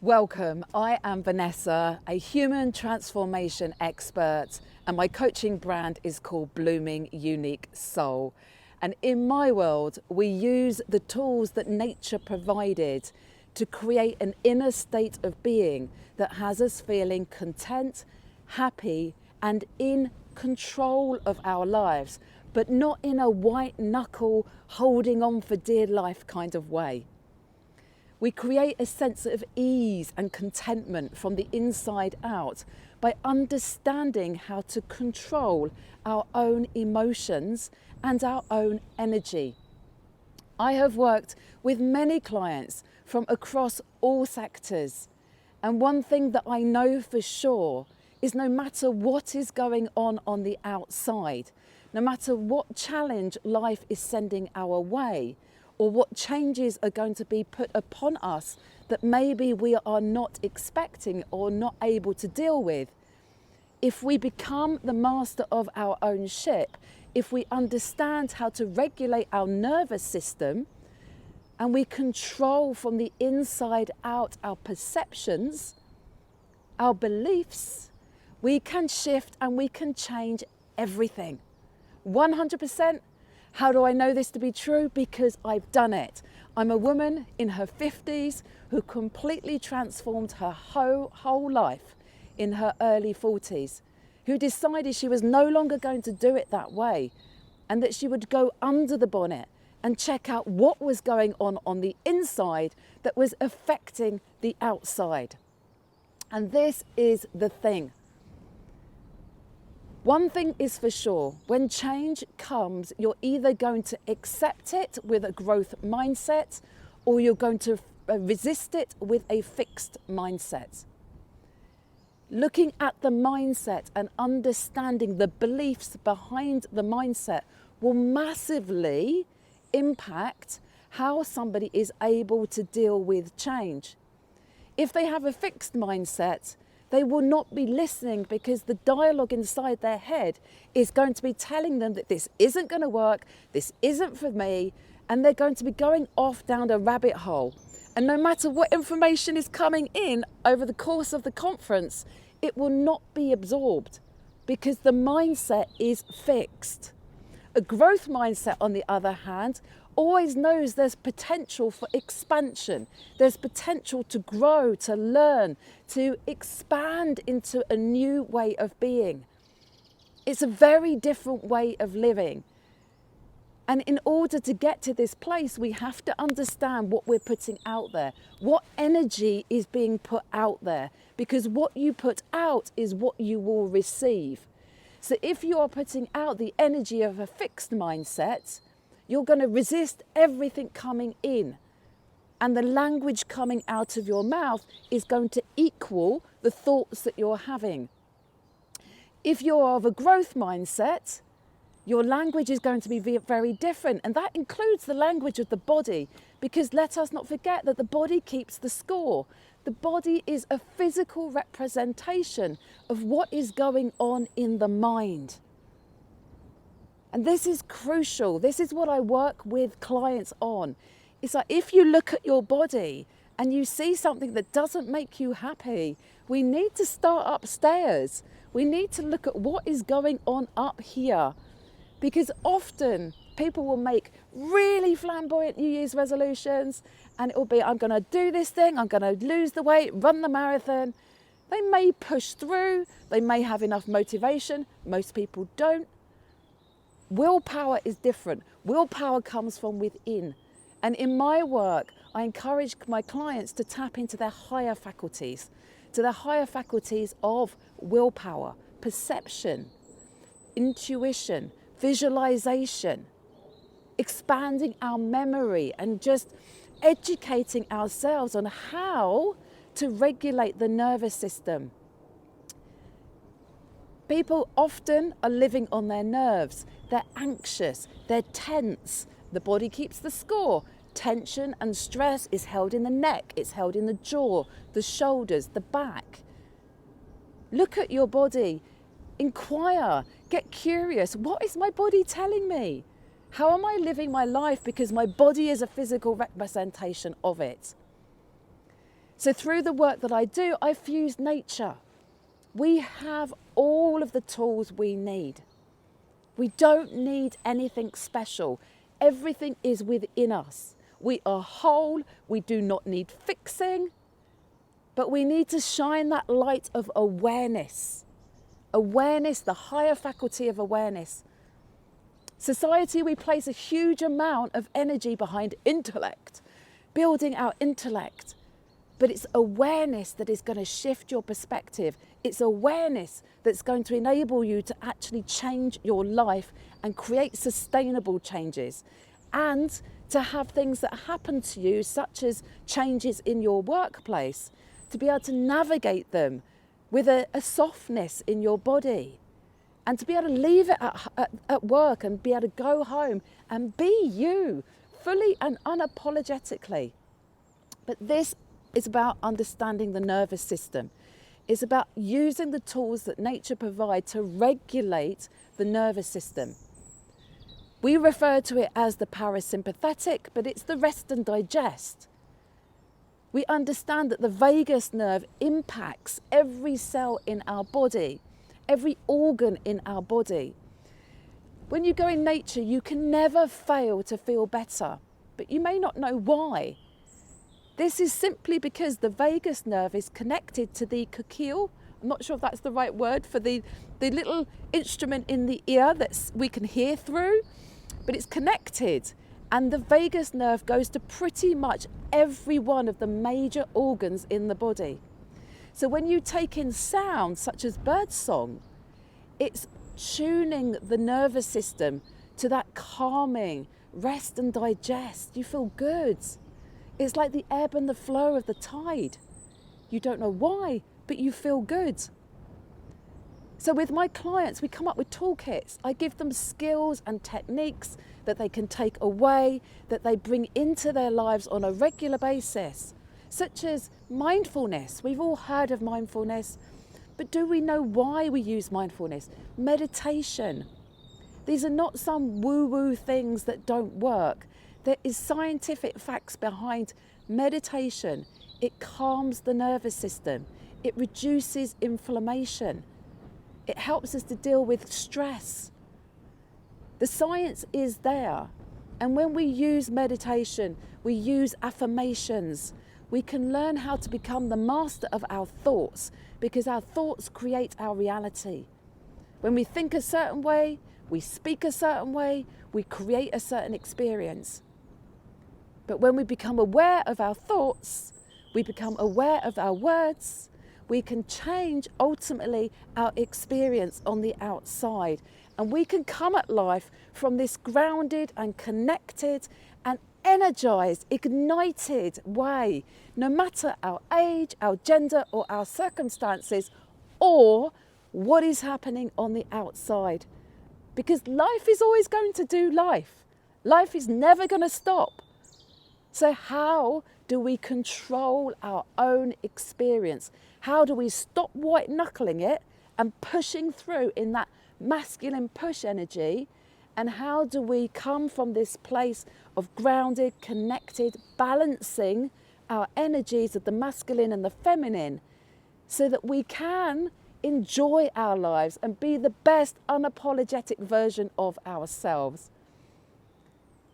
Welcome, I am Vanessa, a human transformation expert, and my coaching brand is called Blooming Unique Soul. And in my world, we use the tools that nature provided to create an inner state of being that has us feeling content, happy, and in control of our lives, but not in a white knuckle, holding on for dear life kind of way. We create a sense of ease and contentment from the inside out by understanding how to control our own emotions and our own energy. I have worked with many clients from across all sectors, and one thing that I know for sure is no matter what is going on the outside, no matter what challenge life is sending our way, or what changes are going to be put upon us that maybe we are not expecting or not able to deal with, if we become the master of our own ship, if we understand how to regulate our nervous system, and we control from the inside out our perceptions, our beliefs, we can shift and we can change everything. 100%. How do I know this to be true? Because I've done it. I'm a woman in her 50s who completely transformed her whole life in her early 40s, who decided she was no longer going to do it that way, and that she would go under the bonnet and check out what was going on the inside that was affecting the outside. And this is the thing. One thing is for sure, when change comes, you're either going to accept it with a growth mindset or you're going to resist it with a fixed mindset. Looking at the mindset and understanding the beliefs behind the mindset will massively impact how somebody is able to deal with change. If they have a fixed mindset, they will not be listening because the dialogue inside their head is going to be telling them that this isn't going to work, this isn't for me, and they're going to be going off down a rabbit hole. And no matter what information is coming in over the course of the conference, it will not be absorbed because the mindset is fixed. A growth mindset, on the other hand, always knows there's potential for expansion. There's potential to grow, to learn, to expand into a new way of being. It's a very different way of living. And in order to get to this place, we have to understand what we're putting out there, what energy is being put out there, because what you put out is what you will receive. So if you are putting out the energy of a fixed mindset, you're going to resist everything coming in. And the language coming out of your mouth is going to equal the thoughts that you're having. If you're of a growth mindset, your language is going to be very different. And that includes the language of the body, because let us not forget that the body keeps the score. The body is a physical representation of what is going on in the mind. And this is crucial. This is what I work with clients on. It's like if you look at your body and you see something that doesn't make you happy, we need to start upstairs. We need to look at what is going on up here. Because often people will make really flamboyant New Year's resolutions and it will be, I'm going to do this thing, I'm going to lose the weight, run the marathon. They may push through, they may have enough motivation. Most people don't. Willpower is different. Willpower comes from within. And in my work, I encourage my clients to tap into their higher faculties, to the higher faculties of willpower, perception, intuition, visualization, expanding our memory and just educating ourselves on how to regulate the nervous system. People often are living on their nerves. They're anxious, they're tense. The body keeps the score. Tension and stress is held in the neck, it's held in the jaw, the shoulders, the back. Look at your body, inquire, get curious. What is my body telling me? How am I living my life? Because my body is a physical representation of it. So through the work that I do, I fuse nature. We have all of the tools we need. We don't need anything special. Everything is within us. We are whole. We do not need fixing, but we need to shine that light of awareness. Awareness, the higher faculty of awareness. Society, we place a huge amount of energy behind intellect, building our intellect. But it's awareness that is going to shift your perspective. It's awareness that's going to enable you to actually change your life and create sustainable changes. And to have things that happen to you, such as changes in your workplace, to be able to navigate them with a softness in your body. And to be able to leave it at work and be able to go home and be you, fully and unapologetically. But this is about understanding the nervous system. It's about using the tools that nature provides to regulate the nervous system. We refer to it as the parasympathetic, but it's the rest and digest. We understand that the vagus nerve impacts every cell in our body, every organ in our body. When you go in nature, you can never fail to feel better, but you may not know why. This is simply because the vagus nerve is connected to the cochlear. I'm not sure if that's the right word for the little instrument in the ear that we can hear through, but it's connected. And the vagus nerve goes to pretty much every one of the major organs in the body. So when you take in sounds such as birdsong, it's tuning the nervous system to that calming, rest and digest. You feel good. It's like the ebb and the flow of the tide. You don't know why, but you feel good. So with my clients, we come up with toolkits. I give them skills and techniques that they can take away, that they bring into their lives on a regular basis, such as mindfulness. We've all heard of mindfulness, but do we know why we use mindfulness? Meditation. These are not some woo-woo things that don't work. There is scientific facts behind meditation. It calms the nervous system. It reduces inflammation. It helps us to deal with stress. The science is there. And when we use meditation, we use affirmations. We can learn how to become the master of our thoughts, because our thoughts create our reality. When we think a certain way, we speak a certain way, we create a certain experience. But when we become aware of our thoughts, we become aware of our words, we can change ultimately our experience on the outside. And we can come at life from this grounded and connected and energized, ignited way, no matter our age, our gender, or our circumstances, or what is happening on the outside. Because life is always going to do life. Life is never going to stop. So how do we control our own experience? How do we stop white knuckling it and pushing through in that masculine push energy? And how do we come from this place of grounded, connected, balancing our energies of the masculine and the feminine, so that we can enjoy our lives and be the best unapologetic version of ourselves?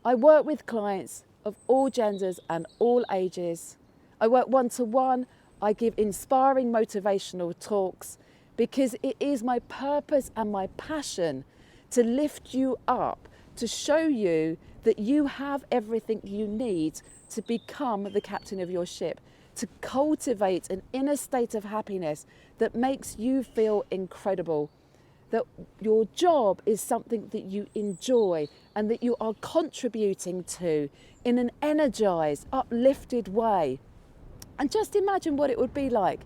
I work with clients of all genders and all ages. I work one-to-one. I give inspiring motivational talks, because it is my purpose and my passion to lift you up, to show you that you have everything you need to become the captain of your ship, to cultivate an inner state of happiness that makes you feel incredible, that your job is something that you enjoy and that you are contributing to in an energized, uplifted way. And just imagine what it would be like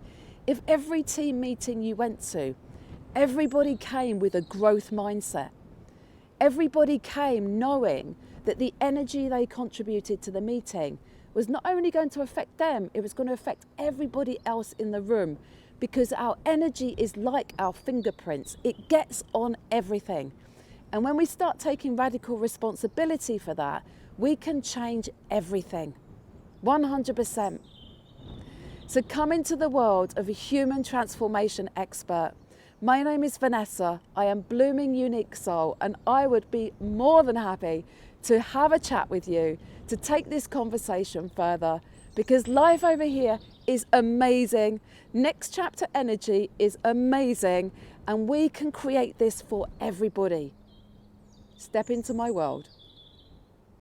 if every team meeting you went to, everybody came with a growth mindset. Everybody came knowing that the energy they contributed to the meeting was not only going to affect them, it was going to affect everybody else in the room, because our energy is like our fingerprints. It gets on everything. And when we start taking radical responsibility for that, we can change everything, 100%. So come into the world of a human transformation expert. My name is Vanessa. I am Blooming Unique Soul, and I would be more than happy to have a chat with you, to take this conversation further, because life over here is amazing. Next chapter energy is amazing, and we can create this for everybody. Step into my world.